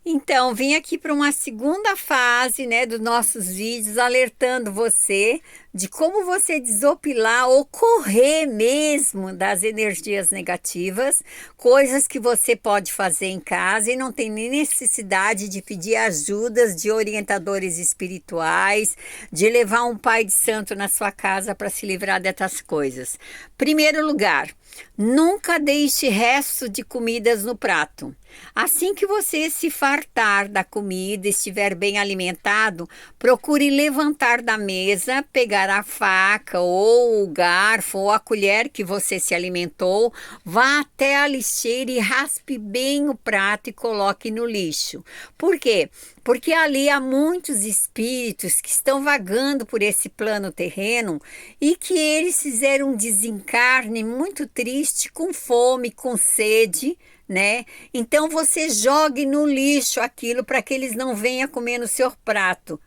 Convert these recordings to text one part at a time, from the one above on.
Então, vim aqui para uma segunda fase, né, dos nossos vídeos, alertando você de como você desopilar ou correr mesmo das energias negativas, coisas que você pode fazer em casa e não tem nem necessidade de pedir ajudas de orientadores espirituais, de levar um pai de santo na sua casa para se livrar dessas coisas. Primeiro lugar, nunca deixe resto de comidas no prato. Assim que você se fartar da comida, estiver bem alimentado, procure levantar da mesa, pegar a faca ou o garfo ou a colher que você se alimentou, vá até a lixeira e raspe bem o prato e coloque no lixo. Por quê? Porque ali há muitos espíritos que estão vagando por esse plano terreno e que eles fizeram um desencarne muito triste, com fome, com sede, né? Então você jogue no lixo aquilo para que eles não venham comer no seu prato,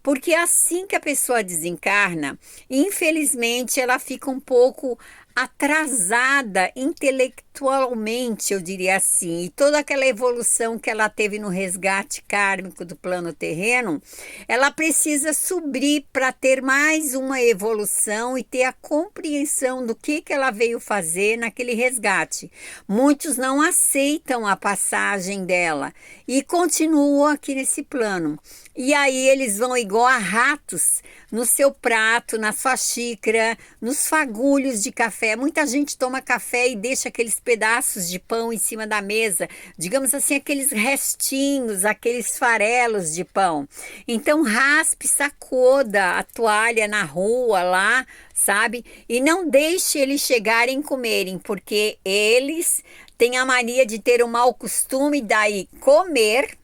porque assim que a pessoa desencarna, infelizmente ela fica um pouco atrasada intelectualmente, eu diria assim, e toda aquela evolução que ela teve no resgate kármico do plano terreno, ela precisa subir para ter mais uma evolução e ter a compreensão do que ela veio fazer naquele resgate. Muitos não aceitam a passagem dela e continuam aqui nesse plano. E aí eles vão igual a ratos no seu prato, na sua xícara, nos fagulhos de café. Muita gente toma café e deixa aqueles pedaços de pão em cima da mesa, digamos assim, aqueles restinhos, aqueles farelos de pão. Então raspe, sacuda a toalha na rua lá, sabe? E não deixe eles chegarem e comerem, porque eles têm a mania de ter o mau costume daí comer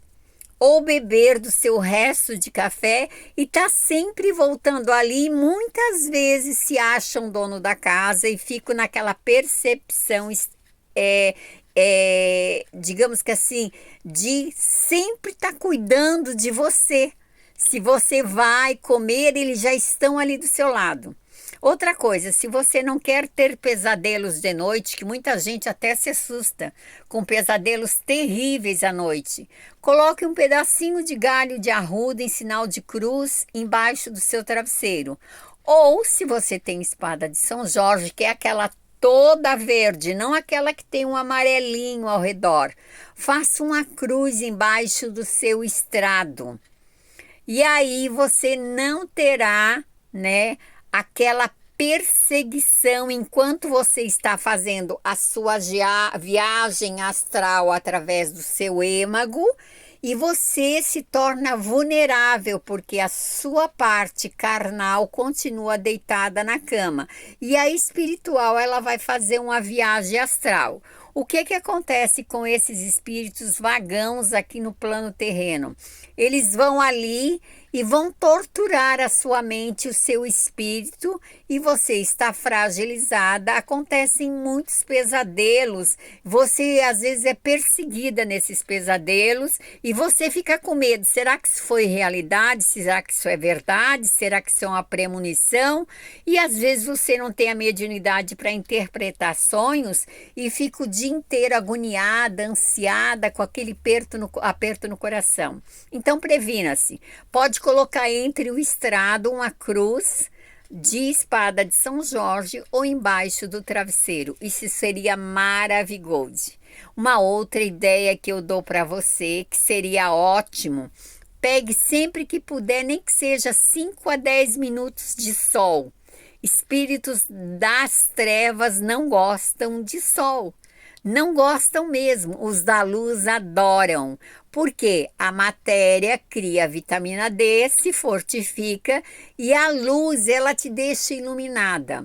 ou beber do seu resto de café e tá sempre voltando ali, e muitas vezes se acham dono da casa e ficam naquela percepção, digamos que assim, de sempre estar cuidando de você. Se você vai comer, eles já estão ali do seu lado. Outra coisa, se você não quer ter pesadelos de noite, que muita gente até se assusta com pesadelos terríveis à noite, coloque um pedacinho de galho de arruda em sinal de cruz embaixo do seu travesseiro. Ou, se você tem espada de São Jorge, que é aquela toda verde, não aquela que tem um amarelinho ao redor, faça uma cruz embaixo do seu estrado. E aí você não terá, né, aquela perseguição enquanto você está fazendo a sua viagem astral através do seu êmago, e você se torna vulnerável porque a sua parte carnal continua deitada na cama e a espiritual ela vai fazer uma viagem astral. O que acontece com esses espíritos vagãos aqui no plano terreno? Eles vão ali e vão torturar a sua mente, o seu espírito, e você está fragilizada. Acontecem muitos pesadelos, você às vezes é perseguida nesses pesadelos e você fica com medo. Será que isso foi realidade? Será que isso é verdade? Será que isso é uma premonição? E às vezes você não tem a mediunidade para interpretar sonhos e fica o dia inteiro agoniada, ansiada, com aquele aperto no coração. Então previna-se. Pode colocar entre o estrado uma cruz de espada de São Jorge ou embaixo do travesseiro. Isso seria maravilhoso. Uma outra ideia que eu dou para você, que seria ótimo, pegue sempre que puder, nem que seja 5 a 10 minutos de sol. Espíritos das trevas não gostam de sol. Não gostam mesmo, os da luz adoram, porque a matéria cria vitamina D, se fortifica e a luz ela te deixa iluminada.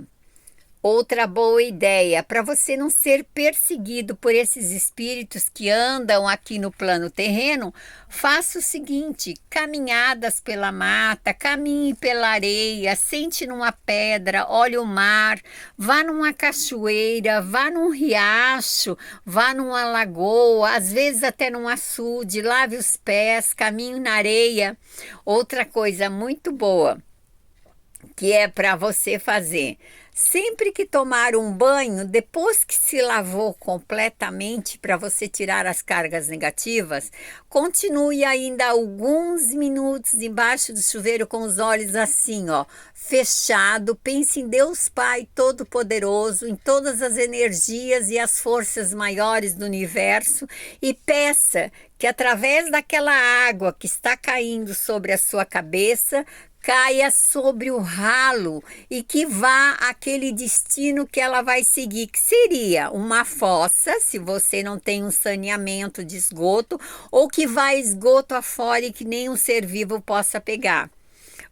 Outra boa ideia, para você não ser perseguido por esses espíritos que andam aqui no plano terreno, faça o seguinte: caminhadas pela mata, caminhe pela areia, sente numa pedra, olhe o mar, vá numa cachoeira, vá num riacho, vá numa lagoa, às vezes até num açude, lave os pés, caminhe na areia. Outra coisa muito boa que é para você fazer: Sempre que tomar um banho, depois que se lavou completamente para você tirar as cargas negativas, continue ainda alguns minutos embaixo do chuveiro com os olhos assim, ó, fechado. Pense em Deus Pai Todo-Poderoso, em todas as energias e as forças maiores do universo e peça que através daquela água que está caindo sobre a sua cabeça, caia sobre o ralo e que vá aquele destino que ela vai seguir, que seria uma fossa, se você não tem um saneamento de esgoto, ou que vá esgoto afora e que nenhum ser vivo possa pegar.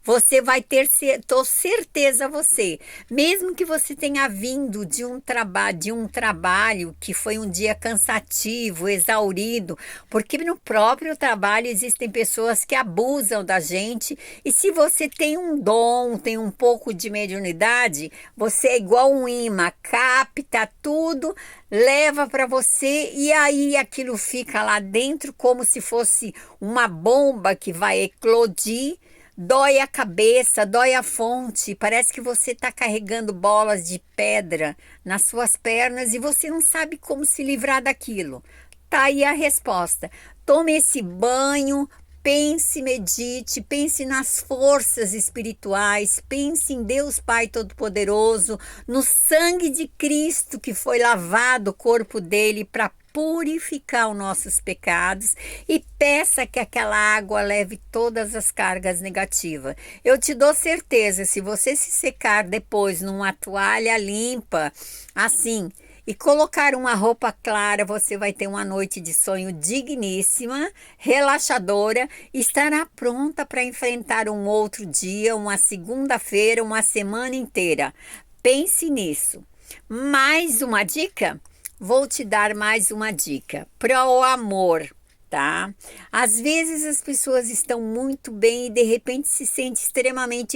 Você vai ter, tô certeza você, mesmo que você tenha vindo de um trabalho que foi um dia cansativo, exaurido, porque no próprio trabalho existem pessoas que abusam da gente, e se você tem um dom, tem um pouco de mediunidade, você é igual um imã, capta tudo, leva para você e aí aquilo fica lá dentro como se fosse uma bomba que vai eclodir. Dói a cabeça, dói a fonte, parece que você está carregando bolas de pedra nas suas pernas e você não sabe como se livrar daquilo. Tá aí a resposta. Tome esse banho, pense, medite, pense nas forças espirituais, pense em Deus Pai Todo-Poderoso, no sangue de Cristo que foi lavado o corpo dele para purificar os nossos pecados e peça que aquela água leve todas as cargas negativas. Eu te dou certeza, se você se secar depois numa toalha limpa, assim, e colocar uma roupa clara, você vai ter uma noite de sonho digníssima, relaxadora, e estará pronta para enfrentar um outro dia, uma segunda-feira, uma semana inteira. Pense nisso. Mais uma dica? Vou te dar mais uma dica para o amor, tá? Às vezes as pessoas estão muito bem e de repente se sentem extremamente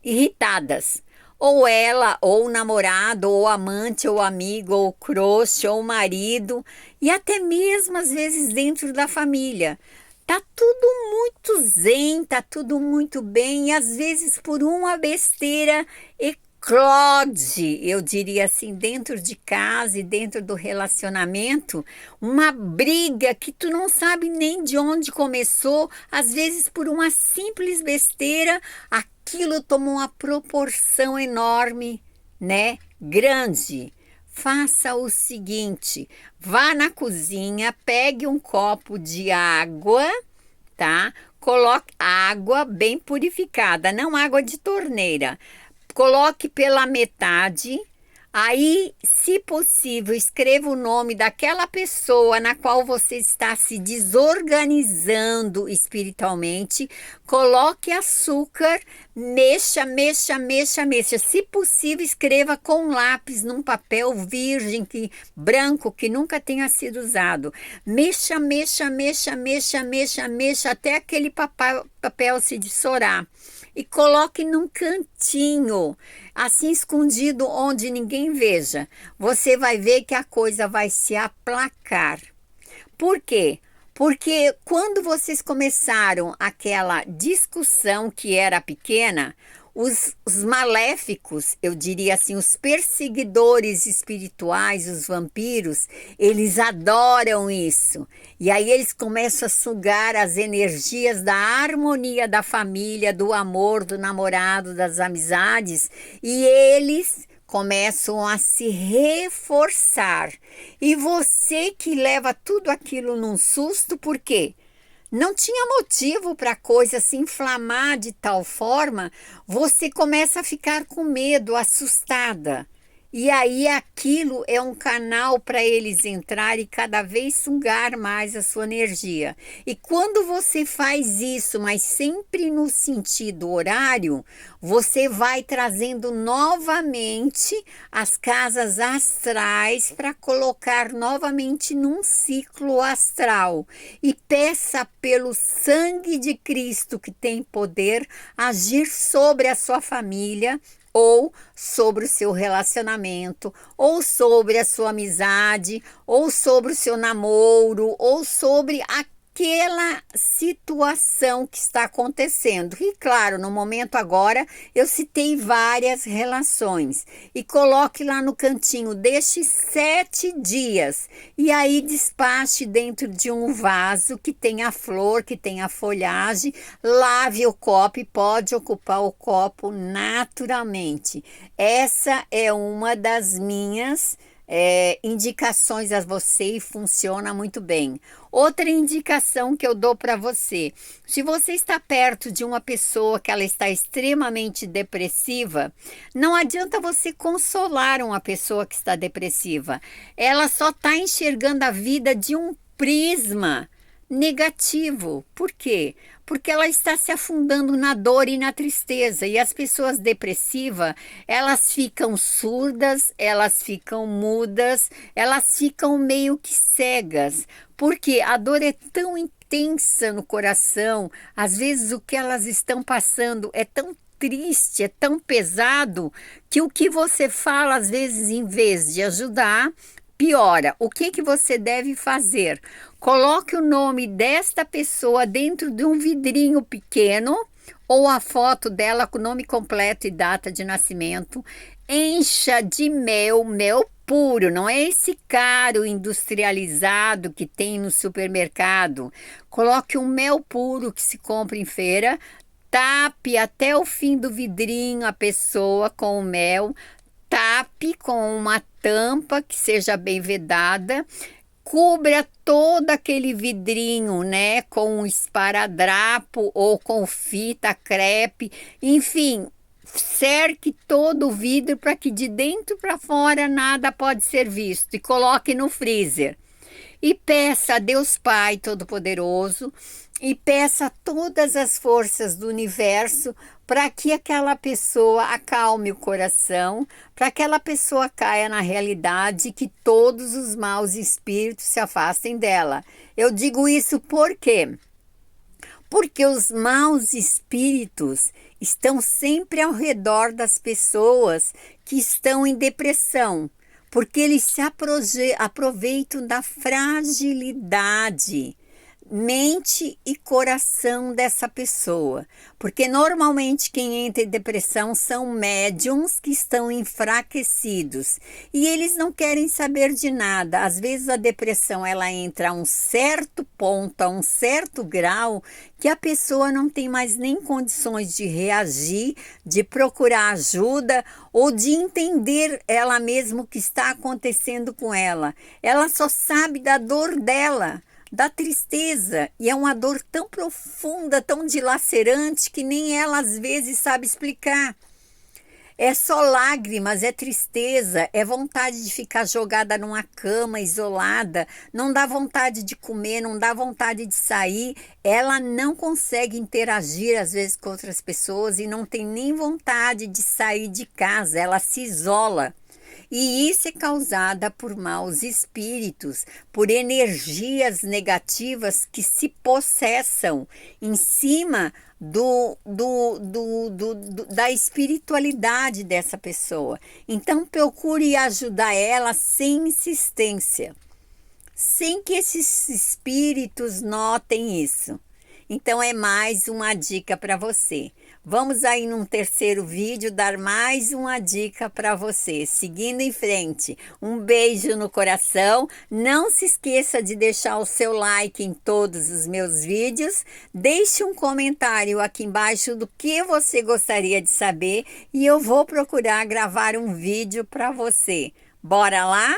irritadas. Ou ela, ou o namorado, ou amante, ou amigo, ou crush, ou marido, e até mesmo às vezes dentro da família. Tá tudo muito zen, tá tudo muito bem, e às vezes por uma besteira eclode, eu diria assim, dentro de casa e dentro do relacionamento, uma briga que tu não sabe nem de onde começou, às vezes por uma simples besteira, aquilo tomou uma proporção enorme, né? Grande. Faça o seguinte, vá na cozinha, pegue um copo de água, tá? Coloque água bem purificada, não água de torneira. Coloque pela metade, aí, se possível, escreva o nome daquela pessoa na qual você está se desorganizando espiritualmente, coloque açúcar, mexa, mexa, mexa, mexa. Se possível, escreva com lápis num papel virgem, branco, que nunca tenha sido usado. Mexa, mexa, mexa, mexa, mexa, mexa, até aquele papel se dissolver. E coloque num cantinho, assim escondido onde ninguém veja. Você vai ver que a coisa vai se aplacar. Por quê? Porque quando vocês começaram aquela discussão que era pequena, os maléficos, eu diria assim, os perseguidores espirituais, os vampiros, eles adoram isso. E aí eles começam a sugar as energias da harmonia da família, do amor, do namorado, das amizades, e eles começam a se reforçar. E você que leva tudo aquilo num susto, por quê? Não tinha motivo para a coisa se inflamar de tal forma, você começa a ficar com medo, assustada. E aí aquilo é um canal para eles entrar e cada vez sugar mais a sua energia. E quando você faz isso, mas sempre no sentido horário, você vai trazendo novamente as casas astrais para colocar novamente num ciclo astral. E peça pelo sangue de Cristo que tem poder agir sobre a sua família, ou sobre o seu relacionamento, ou sobre a sua amizade, ou sobre o seu namoro, ou sobre aquela situação que está acontecendo. E claro, no momento agora, eu citei várias relações. E coloque lá no cantinho, deixe 7 dias. E aí despache dentro de um vaso que tenha flor, que tenha folhagem. Lave o copo e pode ocupar o copo naturalmente. Essa é uma das minhas indicações a você e funciona muito bem. Outra indicação que eu dou para você: se você está perto de uma pessoa que ela está extremamente depressiva, não adianta você consolar uma pessoa que está depressiva. Ela só está enxergando a vida de um prisma negativo. Por quê? Porque ela está se afundando na dor e na tristeza. E as pessoas depressivas, elas ficam surdas, elas ficam mudas, elas ficam meio que cegas. Porque a dor é tão intensa no coração, às vezes o que elas estão passando é tão triste, é tão pesado, que o que você fala, às vezes, em vez de ajudar, piora. O que você deve fazer? Coloque o nome desta pessoa dentro de um vidrinho pequeno ou a foto dela com o nome completo e data de nascimento. Encha de mel, mel puro, não é esse caro industrializado que tem no supermercado. Coloque um mel puro que se compra em feira, tape até o fim do vidrinho a pessoa com o mel, tape com uma tampa que seja bem vedada, cubra todo aquele vidrinho, né, com um esparadrapo ou com fita crepe, enfim, cerque todo o vidro para que de dentro para fora nada pode ser visto e coloque no freezer. E peça a Deus Pai Todo-Poderoso e peça todas as forças do universo para que aquela pessoa acalme o coração, para que aquela pessoa caia na realidade, que todos os maus espíritos se afastem dela. Eu digo isso por quê? Porque os maus espíritos estão sempre ao redor das pessoas que estão em depressão, porque eles se aproveitam da fragilidade, mente e coração dessa pessoa, porque normalmente quem entra em depressão são médiums que estão enfraquecidos e eles não querem saber de nada. Às vezes a depressão ela entra a um certo ponto, a um certo grau, que a pessoa não tem mais nem condições de reagir, de procurar ajuda ou de entender ela mesma o que está acontecendo com ela. Ela só sabe da dor dela, da tristeza, e é uma dor tão profunda, tão dilacerante, que nem ela às vezes sabe explicar. É só lágrimas, é tristeza, é vontade de ficar jogada numa cama, isolada, não dá vontade de comer, não dá vontade de sair. Ela não consegue interagir às vezes com outras pessoas e não tem nem vontade de sair de casa, ela se isola. E isso é causada por maus espíritos, por energias negativas que se possessam em cima da espiritualidade dessa pessoa. Então procure ajudar ela sem insistência, sem que esses espíritos notem isso. Então é mais uma dica para você. Vamos aí num terceiro vídeo dar mais uma dica para você. Seguindo em frente, um beijo no coração. Não se esqueça de deixar o seu like em todos os meus vídeos. Deixe um comentário aqui embaixo do que você gostaria de saber e eu vou procurar gravar um vídeo para você. Bora lá?